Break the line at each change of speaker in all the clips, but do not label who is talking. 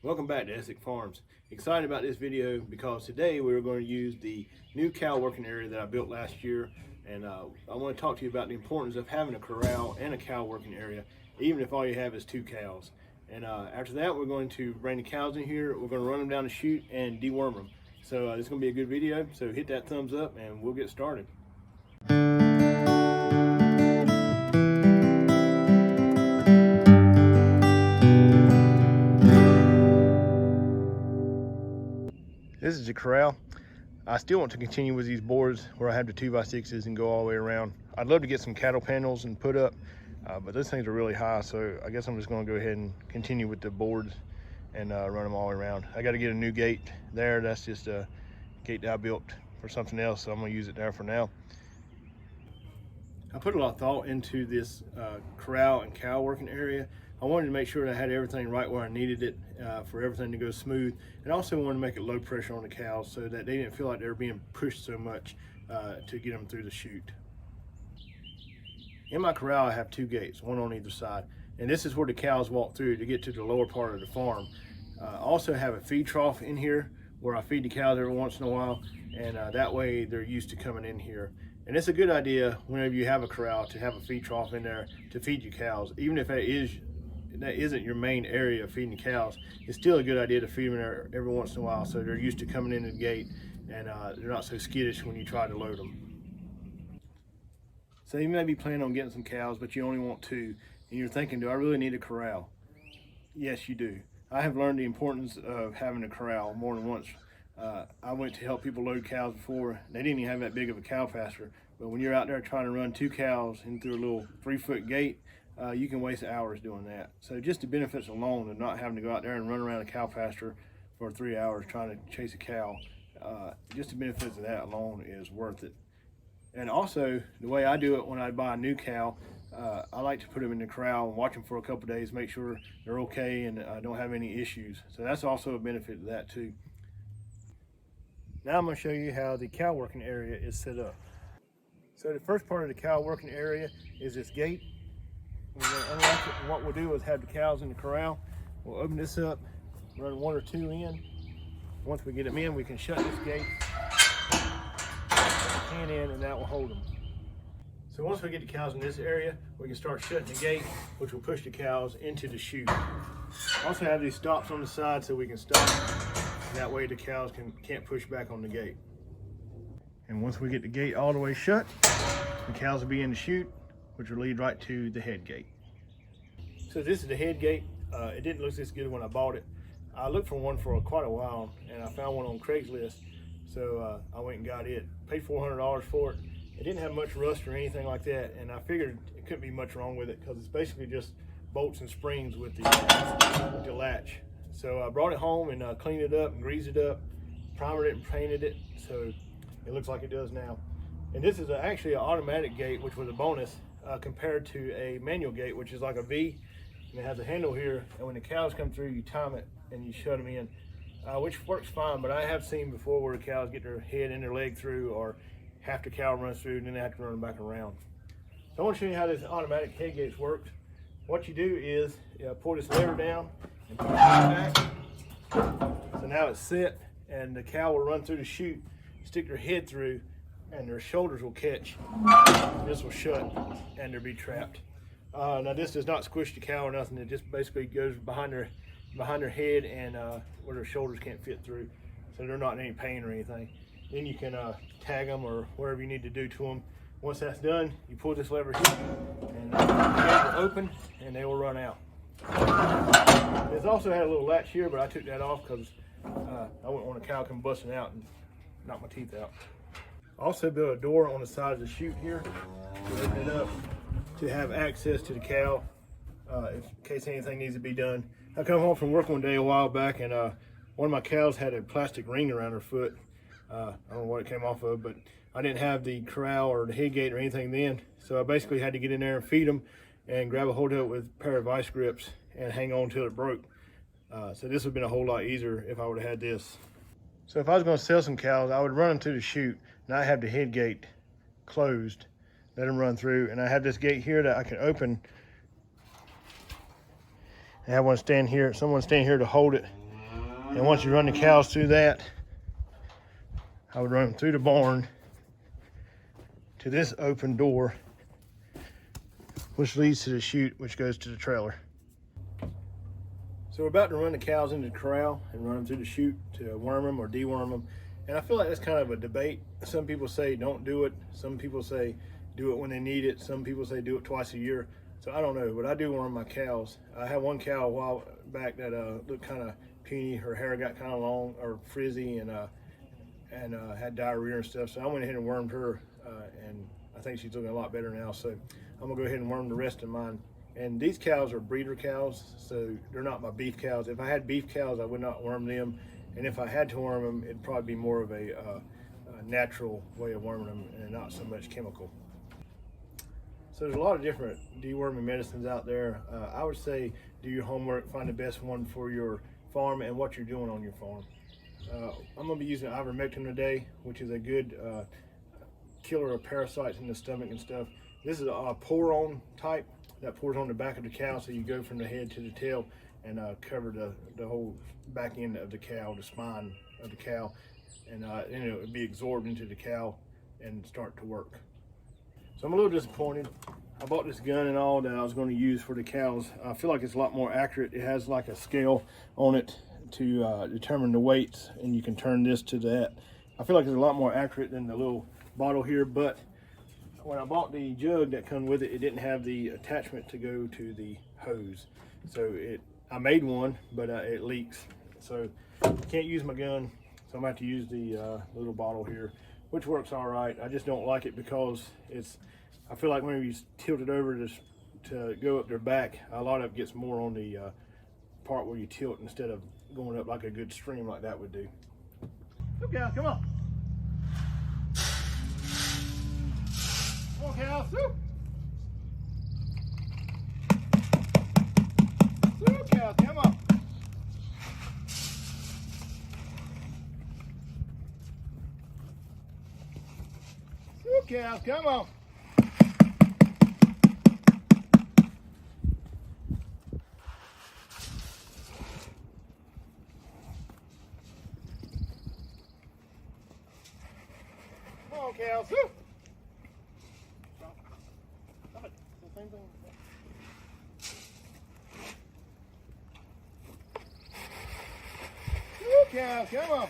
Welcome back to Essick Farms. Excited about this video because today we're going to use the new cow working area that I built last year, and I want to talk to you about the importance of having a corral and a cow working area, even if all you have is 2 cows. And after that, we're going to bring the cows in here, we're going to run them down the chute and deworm them. So this is going to be a good video, so hit that thumbs up and we'll get started. This is the corral. I still want to continue with these boards where I have the 2x6s and go all the way around. I'd love to get some cattle panels and put up, but those things are really high, so I guess I'm just going to go ahead and continue with the boards and run them all the way around. I got to get a new gate there. That's just a gate that I built for something else, so I'm going to use it there for now. I put a lot of thought into this corral and cow working area. I wanted to make sure that I had everything right where I needed it for everything to go smooth, and also wanted to make it low pressure on the cows so that they didn't feel like they were being pushed so much to get them through the chute. In my corral, I have 2 gates, one on either side, and this is where the cows walk through to get to the lower part of the farm. I also have a feed trough in here where I feed the cows every once in a while, and that way they're used to coming in here. And it's a good idea whenever you have a corral to have a feed trough in there to feed your cows, even if that isn't your main area of feeding the cows. It's still a good idea to feed them there every once in a while so they're used to coming in the gate and they're not so skittish when you try to load them. So you may be planning on getting some cows, but you only want 2, and you're thinking, do I really need a corral? Yes, you do. I have learned the importance of having a corral more than once. I went to help people load cows before. They didn't even have that big of a cow pasture, but when you're out there trying to run 2 cows in through a little 3-foot gate, you can waste hours doing that. So just the benefits alone of not having to go out there and run around a cow pasture for 3 hours trying to chase a cow, just the benefits of that alone is worth it. And also, the way I do it when I buy a new cow, I like to put them in the corral and watch them for a couple days, make sure they're okay and don't have any issues. So that's also a benefit to that too. Now I'm going to show you how the cow working area is set up. So the first part of the cow working area is this gate. We're going to unlock it, and what we'll do is have the cows in the corral. We'll open this up, run 1 or 2 in. Once we get them in, we can shut this gate, hand in, and that will hold them. So once we get the cows in this area, we can start shutting the gate, which will push the cows into the chute. Also have these stops on the side so we can stop. That way the cows can't push back on the gate. And once we get the gate all the way shut, the cows will be in the chute, which will lead right to the head gate. So this is the head gate. It didn't look this good when I bought it. I looked for one for quite a while, and I found one on Craigslist. So I went and got it. Paid $400 for it. It didn't have much rust or anything like that, and I figured it couldn't be much wrong with it because it's basically just bolts and springs with the latch. So I brought it home and cleaned it up and greased it up, primered it and painted it so it looks like it does now. And this is actually an automatic gate, which was a bonus compared to a manual gate, which is like a V, and it has a handle here, and when the cows come through, you time it and you shut them in, which works fine. But I have seen before where the cows get their head and their leg through, or half the cow runs through and then they have to run back around. So I want to show you how this automatic head gates works. What you do is pull this lever down and push it back. So now it's set, and the cow will run through the chute, stick their head through, and their shoulders will catch. This will shut and they'll be trapped. Now this does not squish the cow or nothing. It just basically goes behind their head and where their shoulders can't fit through, so they're not in any pain or anything. Then you can tag them or whatever you need to do to them. Once that's done, you pull this lever here, and the gate will open, and they will run out. It's also had a little latch here, but I took that off because I wouldn't want a cow come busting out and knock my teeth out. I also built a door on the side of the chute here to open it up to have access to the cow in case anything needs to be done. I come home from work one day a while back, and one of my cows had a plastic ring around her foot. I don't know what it came off of, but I didn't have the corral or the head gate or anything then, so I basically had to get in there and feed them and grab a hold of it with a pair of vice grips and hang on till it broke. So this would have been a whole lot easier if I would have had this. So if I was going to sell some cows, I would run them to the chute, and I have the head gate closed, let them run through, and I have this gate here that I can open. I have one stand here, someone stand here to hold it And once you run the cows through that, I would run them through the barn to this open door, which leads to the chute, which goes to the trailer. So we're about to run the cows into the corral and run them through the chute to worm them or deworm them. And I feel like that's kind of a debate. Some people say don't do it. Some people say do it when they need it. Some people say do it twice a year. So I don't know, but I do worm my cows. I had one cow a while back that looked kind of puny. Her hair got kind of long or frizzy and had diarrhea and stuff. So I went ahead and wormed her, and I think she's looking a lot better now. So I'm gonna go ahead and worm the rest of mine. And these cows are breeder cows, so they're not my beef cows. If I had beef cows, I would not worm them. And if I had to worm them, it'd probably be more of a natural way of worming them and not so much chemical. So there's a lot of different deworming medicines out there. I would say do your homework, find the best one for your farm and what you're doing on your farm. I'm gonna be using ivermectin today, which is a good killer of parasites in the stomach and stuff. This is a pour-on type that pours on the back of the cow, so you go from the head to the tail and cover the whole back end of the cow, the spine of the cow, and it would be absorbed into the cow and start to work. So I'm a little disappointed. I bought this gun and all that I was going to use for the cows. I feel like it's a lot more accurate. It has like a scale on it to determine the weights, and you can turn this to that. I feel like it's a lot more accurate than the little bottle here, but when I bought the jug that come with it, it didn't have the attachment to go to the hose. So I made one, but it leaks. So I can't use my gun, so I'm going to have to use the little bottle here, which works all right. I just don't like it because I feel like when you tilt it over to go up their back, a lot of it gets more on the part where you tilt instead of going up like a good stream like that would do. Okay, come on. Come on, cow. Woo. Woo, cow, come on. Woo, cow, come on. Come on, cows. Woo. Same thing. Woo, cows, come on.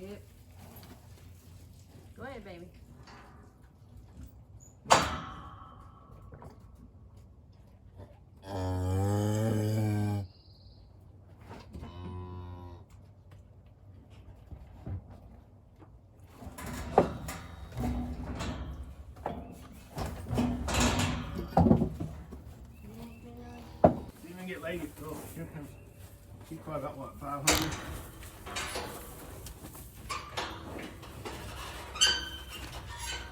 Yep. Go ahead, baby.
Even get lady. Oh, here comes. She's probably about what, 500?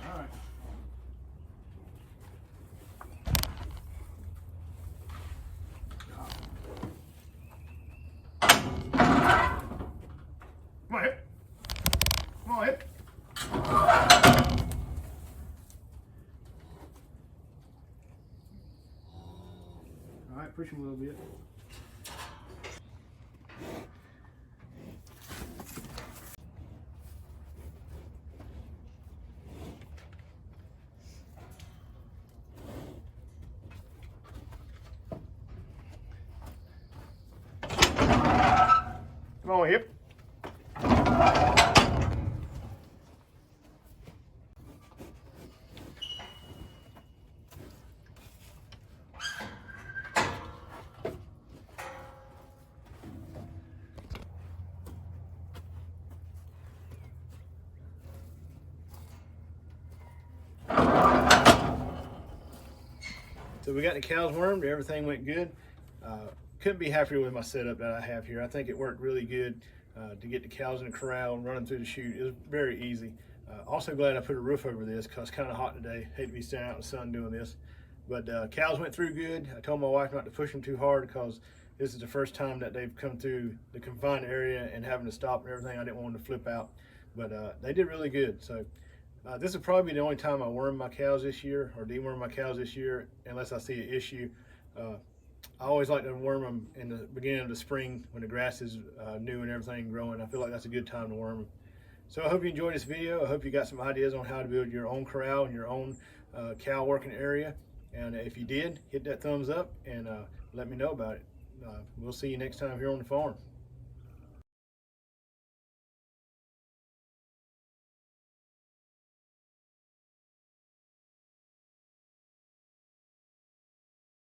All right. Come on, hip. Come on, hip. All right, push him a little bit. Come on, hip. So we got the cows wormed, everything went good. Couldn't be happier with my setup that I have here. I think it worked really good to get the cows in the corral and run them through the chute. It was very easy. Also glad I put a roof over this because it's kind of hot today. Hate to be standing out in the sun doing this. But cows went through good. I told my wife not to push them too hard because this is the first time that they've come through the confined area and having to stop and everything. I didn't want them to flip out. But they did really good. So this will probably be the only time I worm my cows this year or deworm my cows this year unless I see an issue. I always like to worm them in the beginning of the spring when the grass is new and everything growing. I feel like that's a good time to worm them. So I hope you enjoyed this video. I hope you got some ideas on how to build your own corral and your own cow working area. And if you did, hit that thumbs up and let me know about it. We'll see you next time here on the farm.